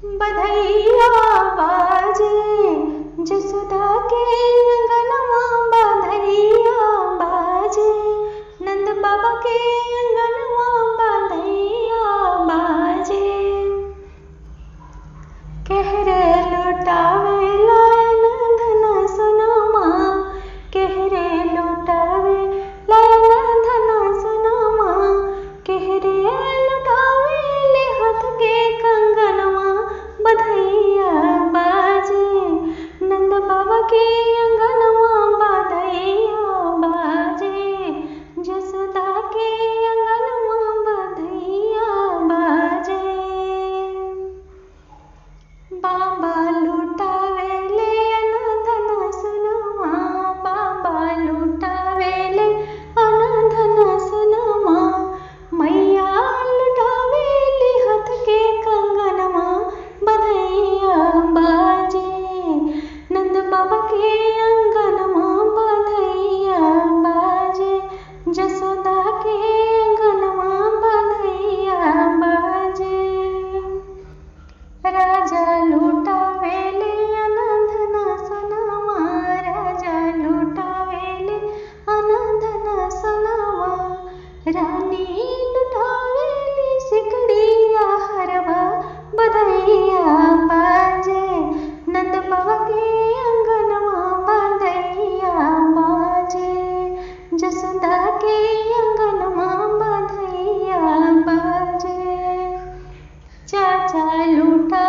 बधैया बाजे जसोदा के अंगनवा, बधैया बाजे नंद बाबा के अंगनवा, बधैया बाजे। कहरे लुटावे लायन धन सुनमा, कहरे लुटावे लायन धन सुनमा, कहरे लुटावे ले हाथ के कंगनवा, बधैया बाजे नंद बाबा के अंगनवा, बधैया बाजे जसोदा के अंगनवा, बधैया बाजे। बाबा लुटावे ले अनधन सुनमा, बाबा लुटावे ले अनधन सुनमा, मैया लुटावे ले हाथ के कंगनवा, बधैया बाजे नंद बाबा के अंगनवा, बधैया बाजे जसोदा के अंगनवा, बधैया बाजे। राजा लुटावे ले अनधन सुनमा, राजा लुटावे ले अनधन सुनमा, रानी लुटावे ले सिकड़िया हरवा, बधैया बाजे नंद बाबा के अंगनवा, बधैया बाजे जसोदा के अंगनवा, बधैया बाजे। चाचा लूटा